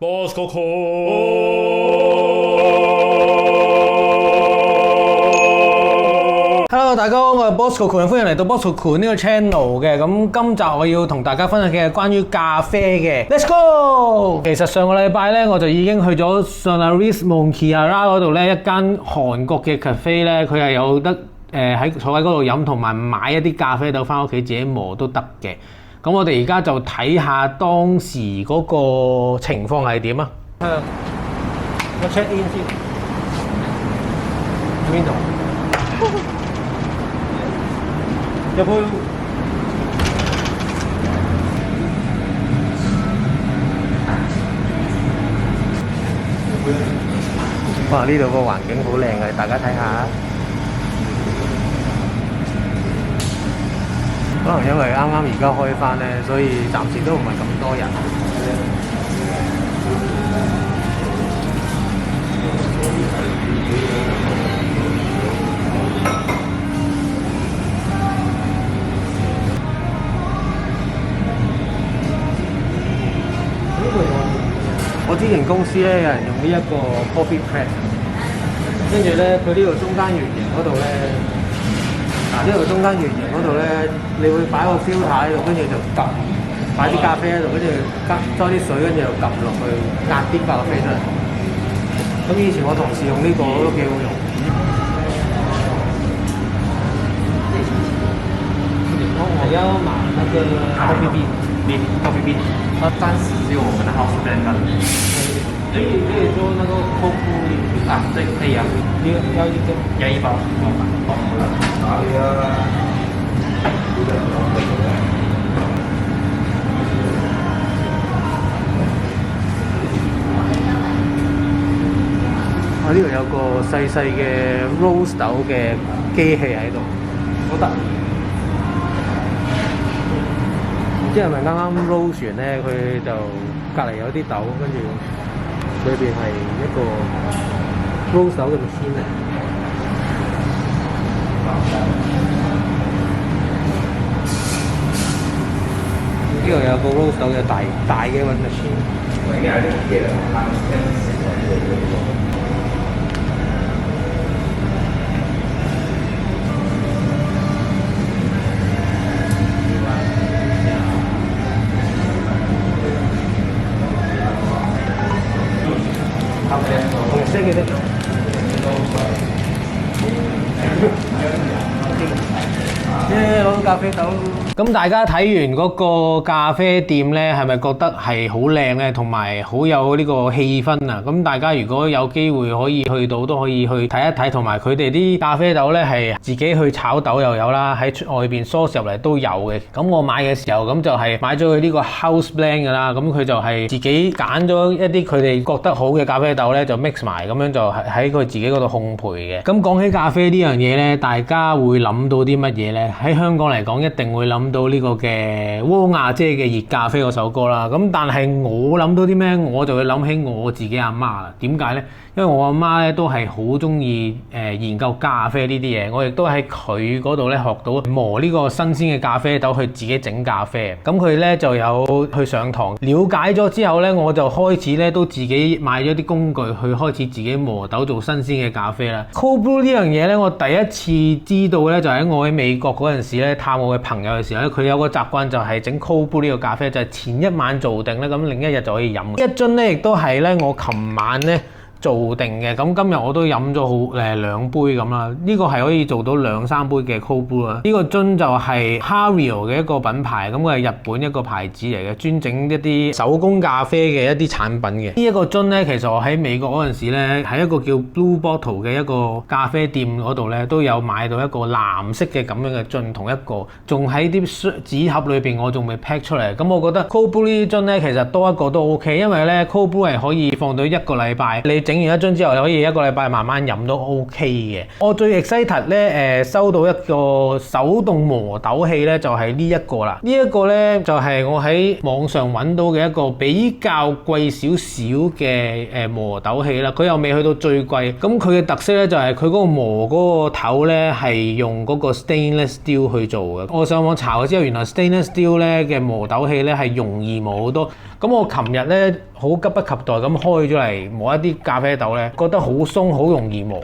Bosco Hello， 大家好，我係 Bosco， 歡迎嚟到 Bosco 呢個 channel 嘅。咁今集我要同大家分享嘅係關於咖啡嘅。Let's go！ 其實上個禮拜咧，我就已經去咗 Solaris Monkiara 嗰度咧，一間韓國嘅 cafe 咧，佢係有得喺坐喺嗰度飲，同埋買一啲咖啡豆翻屋企自己磨都得嘅。咁我哋而家就睇下當時嗰個情況係點啊！我 check in 先，邊度？有杯哇！呢度個環境好靚嘅，大家睇下。可能因為啱啱而家開返咧，所以暫時都唔係咁多人。我之前公司咧有人用呢一個 coffee press， 跟住咧佢呢度中間圓形嗰度咧，呢度中間圓形嗰度咧，你會擺個 filter 喺度，跟住就撳，擺啲咖啡喺度，跟住裝啲水，跟住就撳落去壓啲咖啡出嚟。咁以前我同事用呢個都幾好用。我要買那個 coffee bean，coffee bean。暂时是我们的 house blend 可以说那个coffee 啊，对，可以啊，要一个，要一包。我呢度有個細細嘅 roast 豆嘅機器喺度，好得意。唔知係咪啱啱 roast 完咧，佢就隔離有啲豆，跟住裏邊係一個 roast 豆嘅 machine 嚟。呢度有個 roast 豆嘅大嘅 machine。紅色嘅啫。攞到咖啡豆。咁大家睇完嗰個咖啡店咧，係咪覺得係好靚咧，同埋好有呢個氣氛啊？咁大家如果有機會可以去到，都可以去睇一睇，同埋佢哋啲咖啡豆咧係自己去炒豆又有啦，喺外邊 source 入嚟都有嘅。咁我買嘅時候咁就係買咗佢呢個 house blend 㗎啦，咁佢就係自己揀咗一啲佢哋覺得好嘅咖啡豆咧，就 mix 埋，咁樣就喺佢自己嗰度烘焙嘅。咁講起咖啡呢樣嘢咧，大家會諗到啲乜嘢咧？喺香港嚟講，一定會諗到呢個嘅汪亞姐嘅熱咖啡嗰首歌啦。咁但係我諗到啲咩？我就會諗起我自己阿媽啦。點解咧？因為我阿媽咧都係好中意研究咖啡呢啲嘢，我亦都喺佢嗰度咧學到磨呢個新鮮嘅咖啡豆去自己整咖啡。咁佢咧就有去上堂了解咗之後咧，我就開始咧都自己買咗啲工具去開始自己磨豆做新鮮嘅咖啡啦。Cold brew 呢樣嘢咧，我第一次知道咧就喺我喺美國嗰陣時咧探我嘅朋友嘅時候咧，佢有個習慣就係整 cold brew 呢個咖啡，就係前一晚做定咧，咁另一日就可以飲。一樽咧亦都係咧我琴晚咧做定嘅，咁今日我都飲咗好2杯咁啦。呢個係可以做到2-3杯嘅 cold brew 啦。呢個樽就係 Hario 嘅一個品牌，咁佢係日本一個牌子嚟嘅，專整一啲手工咖啡嘅一啲產品嘅。呢一個樽咧，其實我喺美國嗰陣時咧，喺一個叫 Blue Bottle 嘅一個咖啡店嗰度咧，都有買到一個藍色嘅咁樣嘅樽，同一個仲喺啲紙盒裏邊，我仲未 pack 出嚟。咁我覺得 cold brew 呢啲樽咧，其實多一個都 OK，因為咧 cold brew 係可以放到1個禮拜，你整整完一樽之後，你可以一個禮拜慢慢飲都 OK 嘅。我最 excited 咧收到一個手動磨豆器咧，就係呢一個啦。呢一個咧就係我喺網上揾到嘅一個比較貴少少嘅磨豆器啦。佢又未去到最貴，咁佢嘅特色咧就係佢嗰個磨嗰個頭咧係用嗰個 stainless steel 去做嘅。我上網查咗之後，原來 stainless steel 咧嘅磨豆器咧係容易磨好多。咁我琴日咧好急不及待咁開咗嚟磨一啲咖啡豆咧，覺得好鬆，好容易磨。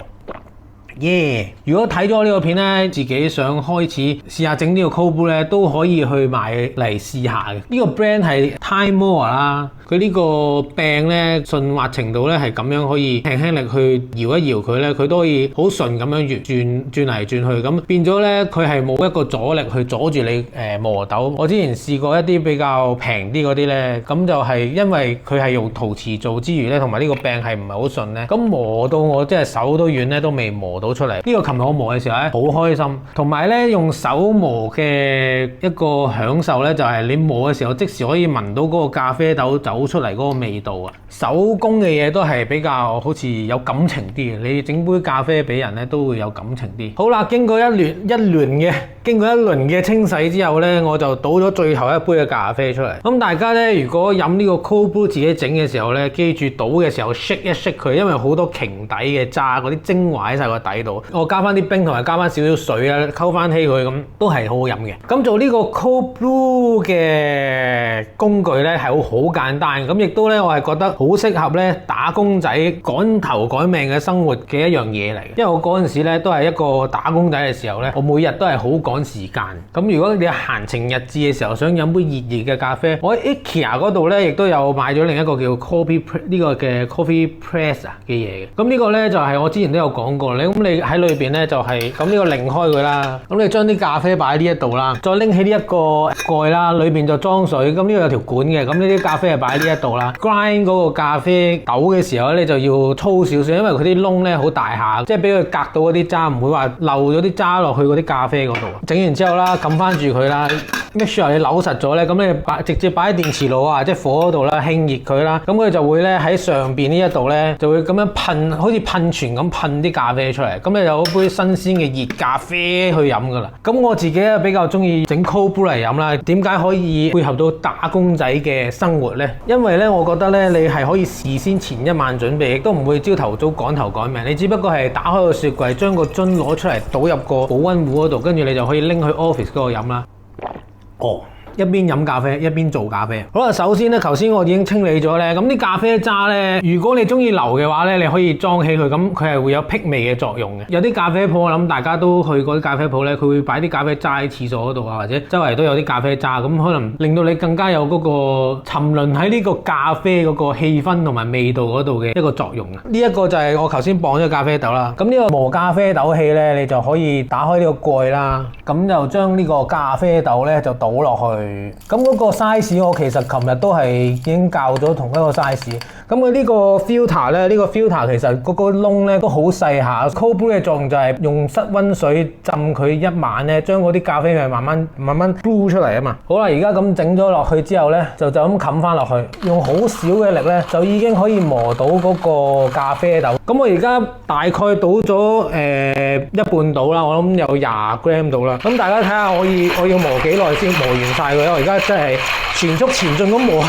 如果睇咗呢個片咧，自己想開始試下整呢個 cold brew 咧，都可以去買嚟試下嘅。呢個 brand 係 Time Moore 啦，佢呢個柄咧順滑程度咧係咁樣，可以輕輕力去搖一搖佢咧，佢都可以好順咁樣轉嚟轉去，咁變咗咧佢係冇一個阻力去阻住你磨豆。我之前試過一啲比較平啲嗰啲咧，咁就係因為佢係用陶瓷做之餘咧，同埋呢個柄係唔係好順咧，咁磨到我即係手都軟咧，都未磨到出嚟。呢個琴日我磨嘅時候咧，好開心，同埋咧用手磨嘅一個享受咧，就係你磨嘅時候即時可以聞到嗰個咖啡豆走出嚟嗰個味道啊！手工嘅嘢都係比較好似有感情啲嘅，你整杯咖啡俾人咧都會有感情啲。好啦，經過一輪嘅清洗之後咧，我就倒咗最後一杯嘅咖啡出嚟。咁大家咧，如果飲呢個 cold brew 自己整嘅時候咧，記住倒嘅時候 shake 一 shake 佢，因為好多瓊底嘅渣嗰啲精華喺晒個底度。我加翻啲冰同埋加翻少少水啊，溝翻起佢咁都係好好飲嘅。咁做呢個 cold brew 嘅工具咧係好簡單，咁亦都咧我係覺得好適合咧打工仔趕頭趕命嘅生活嘅一樣嘢嚟。因為我嗰陣時咧都係一個打工仔嘅時候咧，我每日都係好趕時間。咁如果你閒情逸致嘅時候想飲杯熱嘅咖啡，我喺 IKEA 嗰度咧亦都有買咗另一個叫 coffee 呢個嘅 coffee press 嘅嘢嘅。咁呢個咧就係我之前都有講過咧，咁你喺裏邊咧就係咁呢個擰開佢啦，咁你將啲咖啡擺喺呢一度啦，再拎起呢一個蓋啦，裏邊就裝水，咁呢個有條管嘅，咁呢啲咖啡係擺喺呢一度啦。grind 嗰個咖啡豆嘅時候咧，你就要粗少少，因為佢啲窿咧好大下，即係俾佢隔到嗰啲渣，唔會話漏咗啲渣落去嗰啲咖啡嗰度。整完之後啦，撳翻住佢啦，make sure你扭實咗咧，咁你直接擺喺電磁爐啊，即係火嗰度啦，興熱佢啦，咁佢就會咧喺上邊呢一度咧就會咁樣噴，好似噴泉咁噴啲咖啡出嚟，咁你就有杯新鮮嘅熱咖啡去飲噶啦。咁我自己咧比較中意整 cold brew 嚟飲啦。點解可以配合到打工仔嘅生活咧？因為咧我覺得咧你係可以事先前一晚準備，亦都唔會朝頭早趕頭趕命。你只不過係打開個雪櫃，將個樽攞出嚟倒入個保溫壺嗰度，跟住你就可以拎去 office 嗰度飲啦。一邊飲咖啡一邊做咖啡。好啦，首先咧，頭先我已經清理咗咧，咁啲咖啡渣咧，如果你中意留嘅話咧，你可以裝起佢，咁佢係會有辟味嘅作用嘅。有啲咖啡鋪，我諗大家都去過啲咖啡鋪咧，佢會擺啲咖啡渣喺廁所嗰度啊，或者周圍都有啲咖啡渣，咁可能令到你更加有嗰個沉淪喺呢個咖啡嗰個氣氛同埋味道嗰度嘅一個作用啊。呢一個就係我頭先綁咗咖啡豆啦。咁呢個磨咖啡豆器咧，你就可以打開呢個蓋啦，咁就將呢個咖啡豆咧就倒落去。咁嗰個 size 我其實琴日都係已經校咗同一個 size。咁佢呢個 filter 咧，呢個 filter 其實嗰個窿咧都好細下。cold brew 嘅作用就係用室溫水浸佢一晚咧，將嗰啲咖啡味慢慢 brew 出嚟啊嘛。好啦，而家咁整咗落去之後咧，就咁冚翻落去，用好少嘅力咧，就已經可以磨到嗰個咖啡豆。咁我而家大概倒咗一半到啦，我諗有20 gram 到啦。咁大家睇下我要磨幾耐先磨完晒佢。我而家真係全速前進咁磨，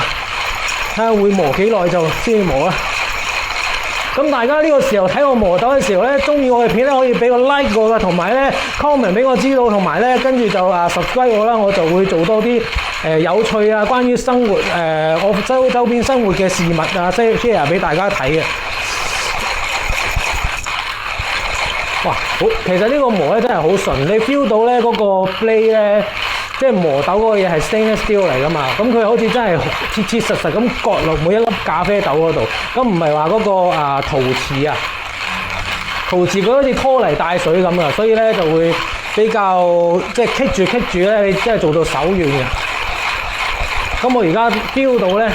睇下會磨幾耐就先磨啦。咁大家呢個時候睇我磨豆嘅時候咧，中意我嘅片咧可以俾個 like 我噶，同埋咧 comment 俾我知道，同埋咧跟住就subscribe 我啦，我就會做多啲有趣啊，關於生活我周邊生活嘅事物啊 share 俾大家睇嘅。哇，好，其實呢個磨咧真係好順，你 feel 到咧嗰個 blade 咧。即係磨豆嗰個嘢係 stainless steel 嚟㗎嘛，咁佢好似真係切切實實咁割落每一粒咖啡豆嗰度，咁唔係話嗰個陶瓷啊，陶瓷佢好似拖泥帶水咁啊，所以咧就會比較即係棘住咧，你真係做到手軟嘅。咁我而家 feel 到咧，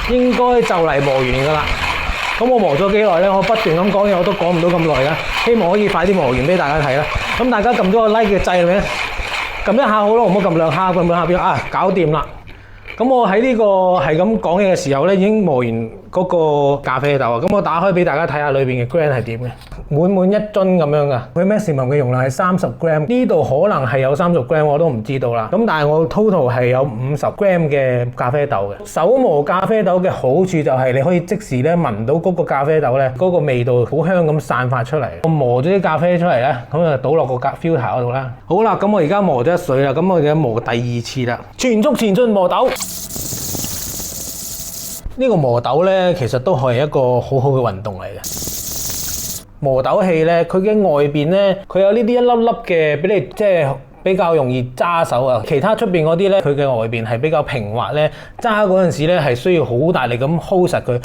應該就嚟磨完㗎啦。咁我磨咗幾耐咧？我不斷咁講嘢，我都講唔到咁耐啦。希望可以快啲磨完俾大家睇啦。咁大家撳咗個 like 嘅掣未咧？撳一下好咯，唔好撳兩下，撳兩下表搞掂啦。咁我喺呢個係咁講嘢嘅時候咧，已經磨完嗰個咖啡豆啊。咁我打開俾大家睇下裏邊嘅 gram 係點嘅，滿滿一樽咁樣噶。佢 maximum 嘅容量係30 gram， 呢度可能係有30 gram 我都唔知道啦。咁但係我 total 係有50 gram 嘅咖啡豆嘅。手磨咖啡豆嘅好處就係你可以即時咧聞到嗰個咖啡豆咧嗰個味道好香咁散發出嚟。我磨咗啲咖啡出嚟咧，咁就倒落個filter 嗰度啦。好啦，咁我而家磨咗一水啦，咁我而家磨第2次啦，全速前進磨豆。呢個磨豆咧，其實都係一個好好嘅運動嚟嘅。磨豆器咧，佢嘅外邊咧，佢有呢啲一粒粒嘅，俾你即係比較容易揸手啊。其他出邊嗰啲咧，佢嘅外邊係比較平滑咧，揸嗰陣時咧係需要好大力咁 hold 實佢。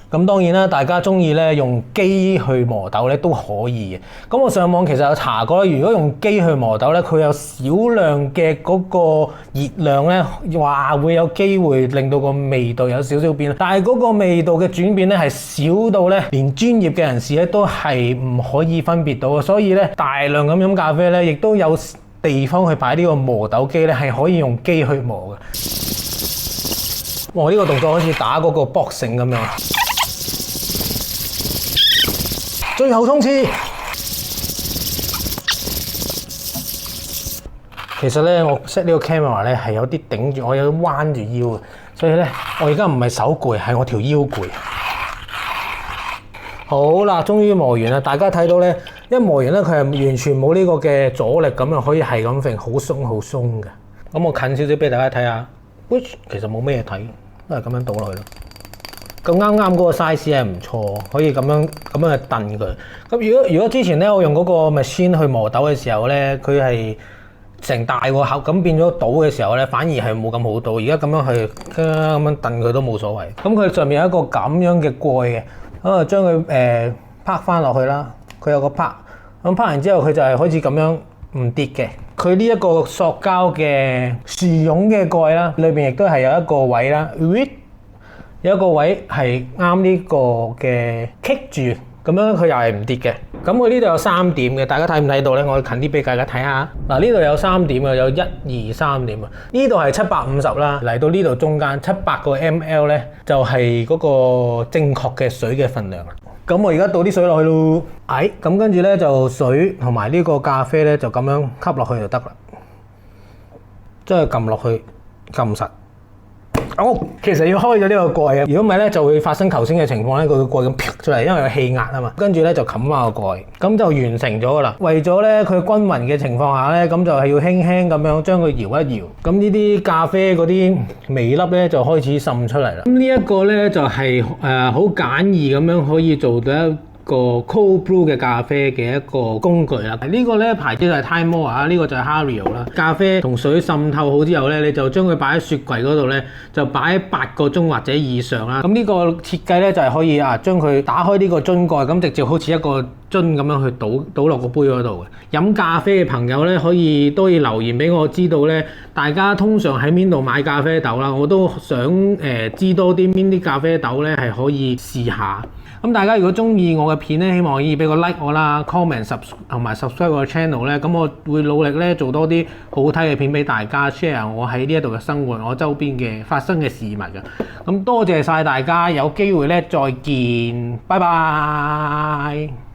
咁當然啦，大家中意咧用機去磨豆咧都可以嘅。咁我上網其實有查過咧，如果用機去磨豆咧，佢有少量嘅嗰個熱量咧，話會有機會令到個味道有少少變。但係嗰個味道嘅轉變咧係少到咧，連專業嘅人士咧都係唔可以分別到嘅。所以咧，大量咁飲咖啡咧，亦都有地方去擺呢個磨豆機咧，係可以用機去磨嘅。哇！呢個動作好似打嗰個 boxing 咁樣。最後衝刺，其實咧我 set 呢個 camera 咧係有啲頂住，我有啲彎住腰，所以咧我而家唔係手攰，係我條腰攰。好啦，終於磨完啦！大家睇到咧，一磨完咧佢係完全冇呢個嘅阻力咁樣，可以係咁揈，好鬆好鬆嘅。咁我近少少俾大家睇下，其實冇咩嘢睇，都係咁樣倒落去咯。咁啱啱嗰個 size 係唔錯，可以咁樣去燉佢。咁如果之前咧我用嗰個 machine 去磨豆嘅時候咧，佢係成大個盒咁變咗倒嘅時候咧，反而係冇咁好倒。而家咁樣去咁樣燉佢都冇所謂。咁佢上面有一個咁樣嘅蓋嘅，咁啊將佢拍翻落去啦。佢有個拍，咁拍完之後佢就係開始咁樣唔跌嘅。佢呢一個塑膠嘅樹絨嘅蓋啦，裏邊亦都係有一個位啦。有一個位係啱呢個嘅棘住，咁樣佢又係唔跌嘅。咁佢呢度有3點嘅，大家睇唔睇到咧？我近啲俾大家睇下。嗱，呢度有3點嘅，有1、2、3點啊。呢度係750啦，嚟到呢度中間700個 ml 咧，就係嗰個正確嘅水嘅份量啦。咁我而家倒啲水落去咯。咁跟住咧就水同埋呢個咖啡咧就咁樣吸落去就得啦。將佢撳落去，撳實。其實要開咗呢個蓋嘅，如果唔係咧就會發生頭先嘅情況咧，佢個蓋咁飄出嚟，因為有氣壓啊嘛。跟住咧就冚翻個蓋，咁就完成咗噶啦。為咗咧佢均勻嘅情況下咧，咁就係要輕輕咁樣將佢搖一搖，咁呢啲咖啡嗰啲微粒咧就開始滲出嚟啦。咁呢一個咧就係好簡易咁樣可以做到一個 cold brew 嘅咖啡嘅一個工具啦。呢個咧牌子就係 Time Moore 啊，呢個就係 Hario 啦。咖啡同水滲透好之後咧，你就將佢擺喺雪櫃嗰度咧，就擺8個鐘或者以上啦。咁呢個設計咧就係可以將佢打開呢個樽蓋，咁直接好似一個樽咁樣去倒落個杯嗰度嘅。飲咖啡嘅朋友咧，可以留言俾我知道咧，大家通常喺邊度買咖啡豆啦？我都想知多啲邊啲咖啡豆咧係可以試下。咁大家如果中意我嘅片咧，希望可以俾個 like 我啦 ，comment 同埋 subscribe 我嘅 channel 咧，咁我會努力咧做多啲好睇嘅片俾大家 share 我喺呢一度嘅生活，我周邊嘅發生嘅事物嘅。咁多謝晒大家，有機會咧再見，拜拜。